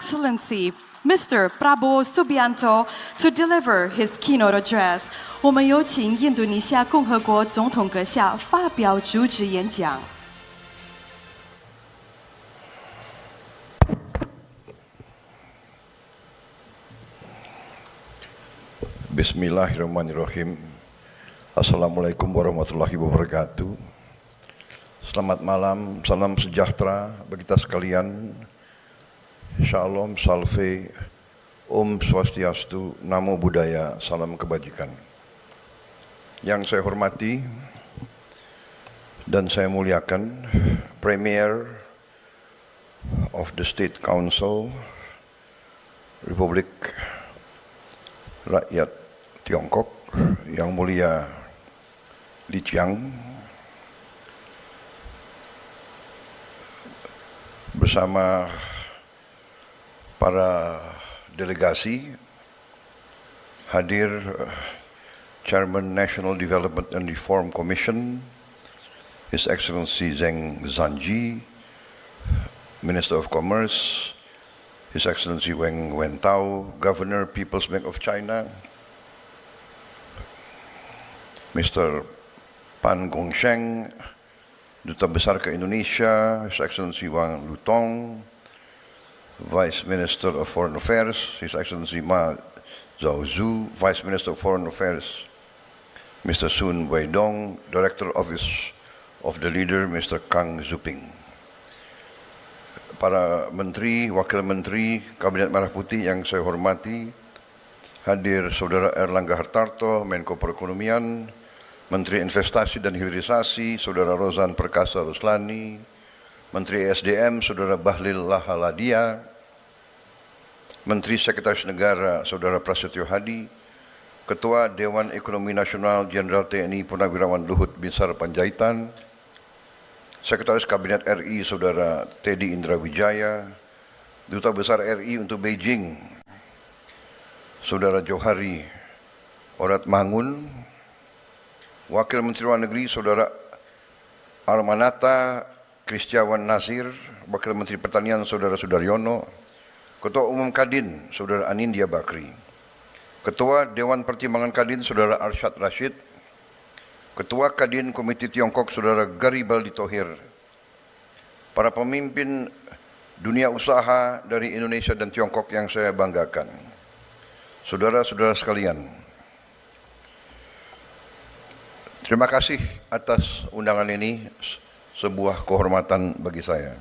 Excellency Mr. Prabowo Subianto to deliver his keynote address. 我们有请印度尼西亚共和国总统阁下发表主旨演讲。Bismillahirrahmanirrahim. Assalamualaikum warahmatullahi wabarakatuh. Selamat malam, salam sejahtera bagi kita sekalian. Shalom, salve, Om Swastiastu, Namo Buddhaya, salam kebajikan. Yang saya hormati dan saya muliakan Premier of the State Council Republik Rakyat Tiongkok, Yang Mulia Li Qiang, bersama para delegasi, hadir Chairman National Development and Reform Commission, His Excellency Zheng Zanji, Minister of Commerce, His Excellency Weng Wentao, Governor, People's Bank of China, Mr. Pan Gongsheng, Duta Besar ke Indonesia, His Excellency Wang Lutong, Vice Minister of Foreign Affairs, His Excellency Ma Zhaozhu, Vice Minister of Foreign Affairs, Mr. Sun Weidong, Director Office of the Leader, Mr. Kang Zuping. Para Menteri, Wakil Menteri, Kabinet Merah Putih yang saya hormati, hadir Saudara Erlangga Hartarto, Menko Perekonomian, Menteri Investasi dan Hilirisasi, Saudara Rozan Perkasa Ruslani, Menteri ESDM, Saudara Bahlil Lahaladia, Menteri Sekretaris Negara, Saudara Prasetyo Hadi, Ketua Dewan Ekonomi Nasional Jenderal TNI Purnawirawan Luhut Binsar Panjaitan, Sekretaris Kabinet RI, Saudara Teddy Indra Wijaya, Duta Besar RI untuk Beijing, Saudara Johari Orat Mangun, Wakil Menteri Luar Negeri, Saudara Armanata Kristiawan Nasir, Wakil Menteri Pertanian, Saudara Sudaryono, Ketua Umum Kadin, Saudara Anindya Bakri, Ketua Dewan Pertimbangan Kadin, Saudara Arsyad Rashid, Ketua Kadin Komite Tiongkok, Saudara Garibaldi Thohir, para pemimpin dunia usaha dari Indonesia dan Tiongkok yang saya banggakan, saudara-saudara sekalian, terima kasih atas undangan ini, sebuah kehormatan bagi saya.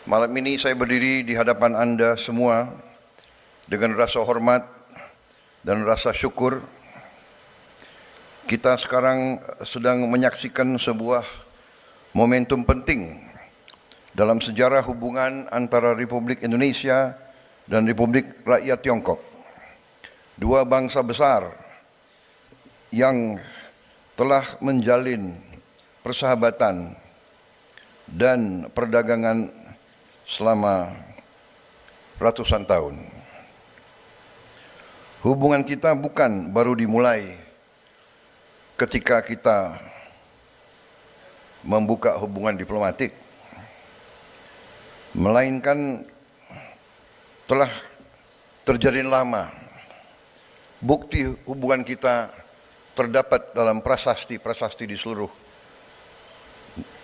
Malam ini saya berdiri di hadapan Anda semua dengan rasa hormat dan rasa syukur. Kita sekarang sedang menyaksikan sebuah momentum penting dalam sejarah hubungan antara Republik Indonesia dan Republik Rakyat Tiongkok. Dua bangsa besar yang telah menjalin persahabatan dan perdagangan selama ratusan tahun. Hubungan kita bukan baru dimulai ketika kita membuka hubungan diplomatik, melainkan telah terjalin lama. Bukti hubungan kita terdapat dalam prasasti-prasasti di seluruh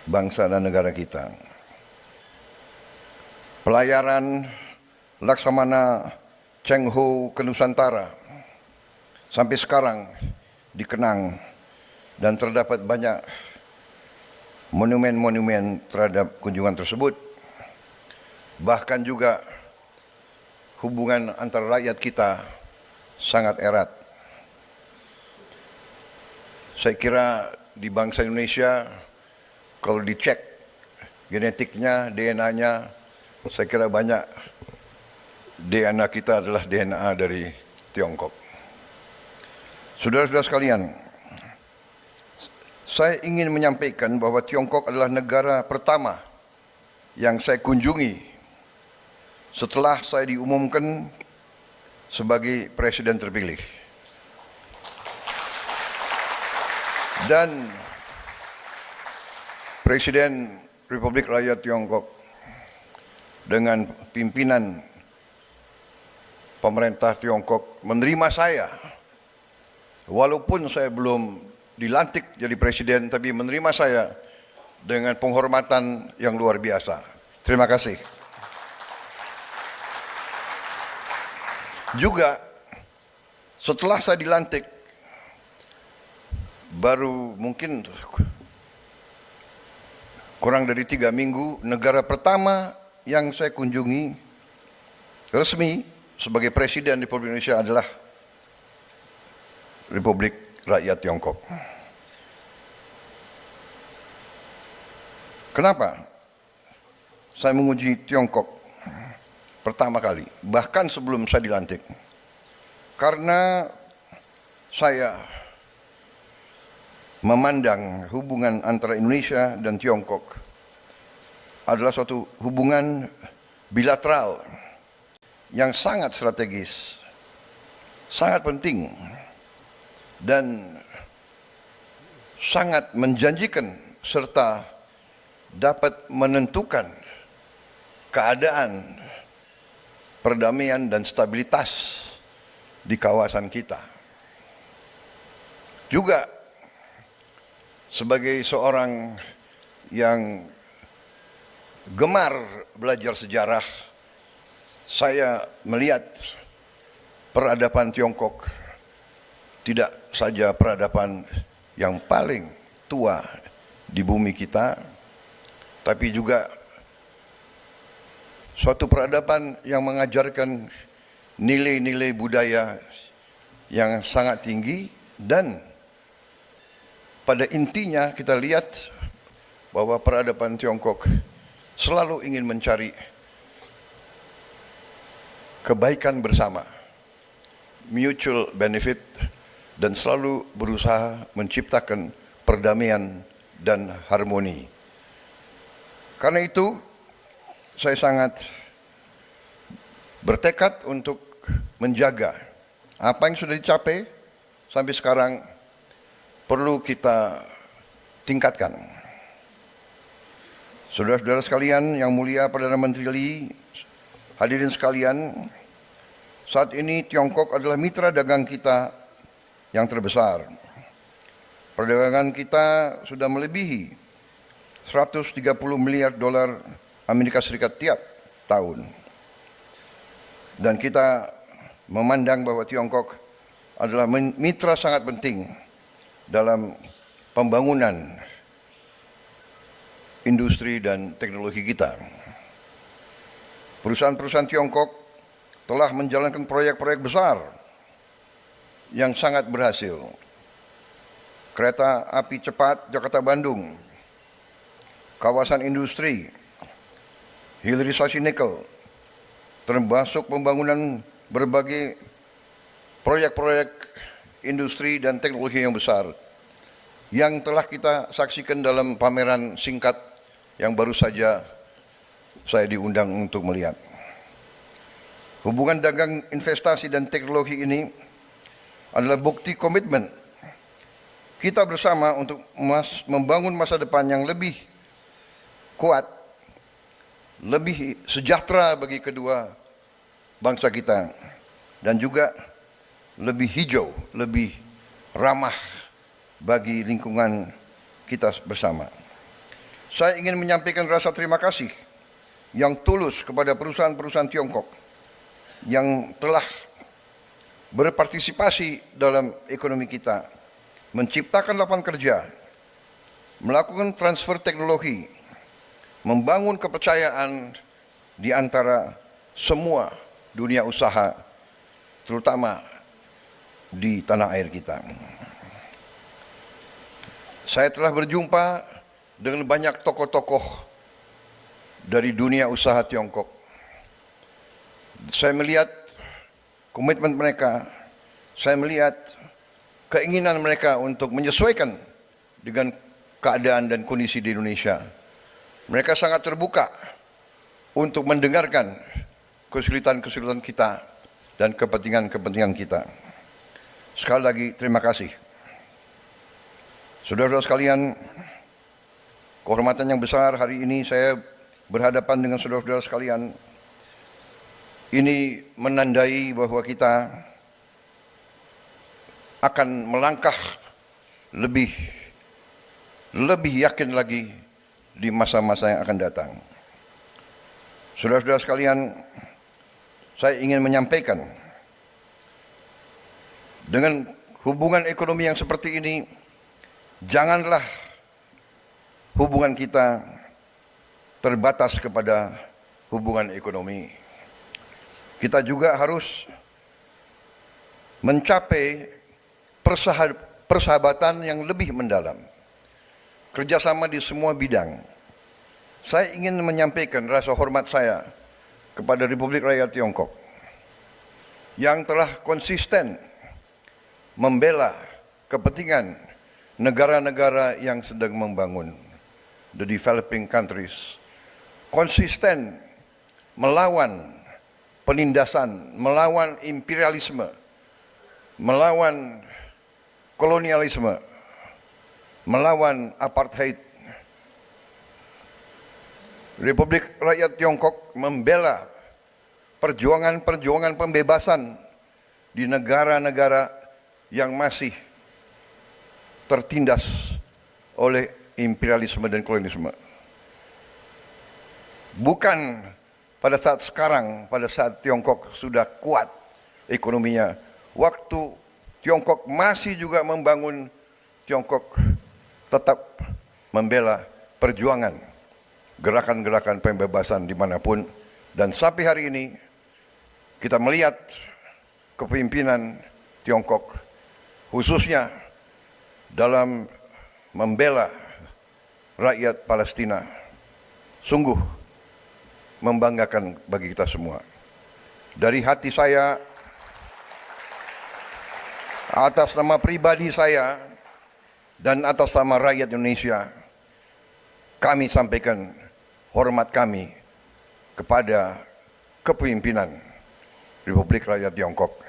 bangsa dan negara kita. Pelayaran Laksamana Cheng Ho ke Nusantara sampai sekarang dikenang dan terdapat banyak monumen-monumen terhadap kunjungan tersebut. Bahkan juga hubungan antara rakyat kita sangat erat. Saya kira di bangsa Indonesia kalau dicek genetiknya, DNA-nya, saya kira banyak DNA kita adalah DNA dari Tiongkok. Saudara-saudara sekalian, saya ingin menyampaikan bahwa Tiongkok adalah negara pertama yang saya kunjungi setelah saya diumumkan sebagai presiden terpilih. Dan Presiden Republik Rakyat Tiongkok dengan pimpinan pemerintah Tiongkok menerima saya, walaupun saya belum dilantik jadi presiden, tapi menerima saya dengan penghormatan yang luar biasa. Terima kasih. Juga setelah saya dilantik, baru mungkin kurang dari 3 minggu, negara pertama yang saya kunjungi resmi sebagai Presiden Republik Indonesia adalah Republik Rakyat Tiongkok. Kenapa saya mengunjungi Tiongkok pertama kali, bahkan sebelum saya dilantik? Karena saya memandang hubungan antara Indonesia dan Tiongkok adalah suatu hubungan bilateral yang sangat strategis, sangat penting, dan sangat menjanjikan serta dapat menentukan keadaan perdamaian dan stabilitas di kawasan kita. Juga sebagai seorang yang gemar belajar sejarah, saya melihat peradaban Tiongkok tidak saja peradaban yang paling tua di bumi kita, tapi juga suatu peradaban yang mengajarkan nilai-nilai budaya yang sangat tinggi, dan pada intinya kita lihat bahwa peradaban Tiongkok selalu ingin mencari kebaikan bersama, mutual benefit, dan selalu berusaha menciptakan perdamaian dan harmoni. Karena itu, saya sangat bertekad untuk menjaga apa yang sudah dicapai sampai sekarang, perlu kita tingkatkan. Saudara-saudara sekalian yang mulia, Perdana Menteri Lee, hadirin sekalian, saat ini Tiongkok adalah mitra dagang kita yang terbesar. Perdagangan kita sudah melebihi 130 miliar dolar Amerika Serikat tiap tahun. Dan kita memandang bahwa Tiongkok adalah mitra sangat penting dalam pembangunan industri dan teknologi kita. Perusahaan-perusahaan Tiongkok telah menjalankan proyek-proyek besar yang sangat berhasil. Kereta api cepat Jakarta-Bandung, kawasan industri, hilirisasi nikel, termasuk pembangunan berbagai proyek-proyek industri dan teknologi yang besar yang telah kita saksikan dalam pameran singkat yang baru saja saya diundang untuk melihat. Hubungan dagang, investasi, dan teknologi ini adalah bukti komitmen kita bersama untuk membangun masa depan yang lebih kuat, lebih sejahtera bagi kedua bangsa kita, dan juga lebih hijau, lebih ramah bagi lingkungan kita bersama. Saya ingin menyampaikan rasa terima kasih yang tulus kepada perusahaan-perusahaan Tiongkok yang telah berpartisipasi dalam ekonomi kita, menciptakan lapangan kerja, melakukan transfer teknologi, membangun kepercayaan di antara semua dunia usaha, terutama di tanah air kita. Saya telah berjumpa dengan banyak tokoh-tokoh dari dunia usaha Tiongkok. Saya melihat komitmen mereka, saya melihat keinginan mereka untuk menyesuaikan dengan keadaan dan kondisi di Indonesia. Mereka sangat terbuka untuk mendengarkan kesulitan-kesulitan kita dan kepentingan-kepentingan kita. Sekali lagi, terima kasih. Saudara-saudara sekalian, kehormatan yang besar hari ini saya berhadapan dengan saudara-saudara sekalian, ini menandai bahwa kita akan melangkah lebih yakin lagi di masa-masa yang akan datang. Saudara-saudara sekalian, saya ingin menyampaikan, dengan hubungan ekonomi yang seperti ini, janganlah hubungan kita terbatas kepada hubungan ekonomi. Kita juga harus mencapai persahabatan yang lebih mendalam, kerjasama di semua bidang. Saya ingin menyampaikan rasa hormat saya kepada Republik Rakyat Tiongkok yang telah konsisten membela kepentingan negara-negara yang sedang membangun, the developing countries, konsisten melawan penindasan, melawan imperialisme, melawan kolonialisme, melawan apartheid. Republik Rakyat Tiongkok membela perjuangan-perjuangan pembebasan di negara-negara yang masih tertindas oleh imperialisme dan kolonialisme. Bukan pada saat sekarang, pada saat Tiongkok sudah kuat ekonominya, waktu Tiongkok masih juga membangun, Tiongkok tetap membela perjuangan, gerakan-gerakan pembebasan dimanapun. Dan sampai hari ini kita melihat kepemimpinan Tiongkok, khususnya dalam membela rakyat Palestina, sungguh membanggakan bagi kita semua. Dari hati saya, atas nama pribadi saya, dan atas nama rakyat Indonesia, kami sampaikan hormat kami kepada kepemimpinan Republik Rakyat Tiongkok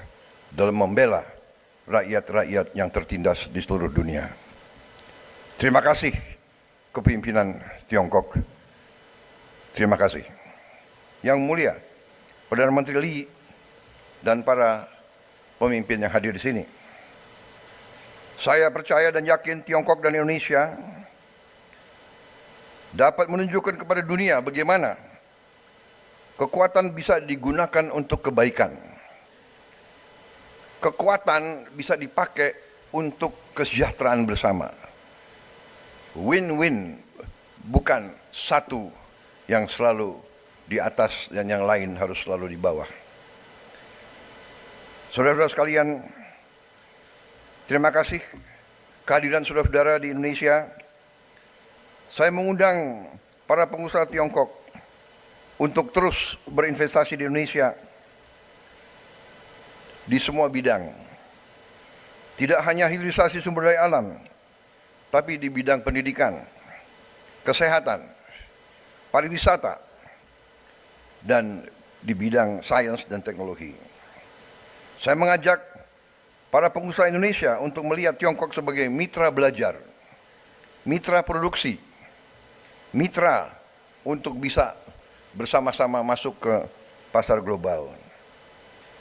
dalam membela rakyat-rakyat yang tertindas di seluruh dunia. Terima kasih kepemimpinan Tiongkok. Terima kasih. Yang mulia Perdana Menteri Lee dan para pemimpin yang hadir di sini. Saya percaya dan yakin Tiongkok dan Indonesia dapat menunjukkan kepada dunia bagaimana kekuatan bisa digunakan untuk kebaikan. Kekuatan bisa dipakai untuk kesejahteraan bersama. Win-win, bukan satu yang selalu di atas dan yang lain harus selalu di bawah. Saudara-saudara sekalian, terima kasih kehadiran saudara-saudara di Indonesia. Saya mengundang para pengusaha Tiongkok untuk terus berinvestasi di Indonesia di semua bidang. Tidak hanya hilirisasi sumber daya alam, tapi di bidang pendidikan, kesehatan, pariwisata, dan di bidang sains dan teknologi. Saya mengajak para pengusaha Indonesia untuk melihat Tiongkok sebagai mitra belajar, mitra produksi, mitra untuk bisa bersama-sama masuk ke pasar global.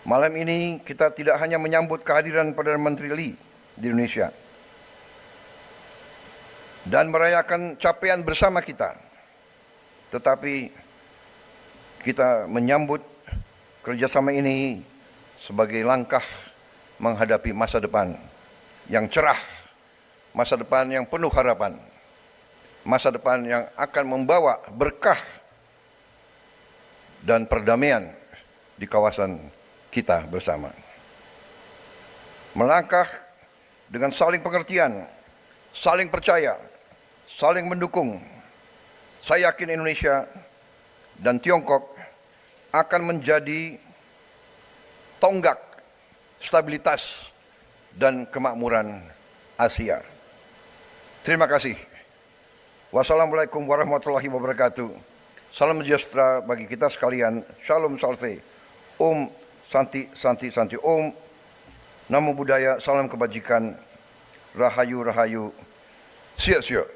Malam ini kita tidak hanya menyambut kehadiran Perdana Menteri Lee di Indonesia dan merayakan capaian bersama kita, tetapi kita menyambut kerjasama ini sebagai langkah menghadapi masa depan yang cerah, masa depan yang penuh harapan, masa depan yang akan membawa berkah dan perdamaian di kawasan kita bersama. Melangkah dengan saling pengertian, saling percaya, saling mendukung. Saya yakin Indonesia dan Tiongkok akan menjadi tonggak stabilitas dan kemakmuran Asia. Terima kasih. Wassalamualaikum warahmatullahi wabarakatuh. Salam sejahtera bagi kita sekalian. Shalom salve. Om Santi Santi Santi. Om Namo Buddhaya. Salam kebajikan. Rahayu Rahayu. Siap siap.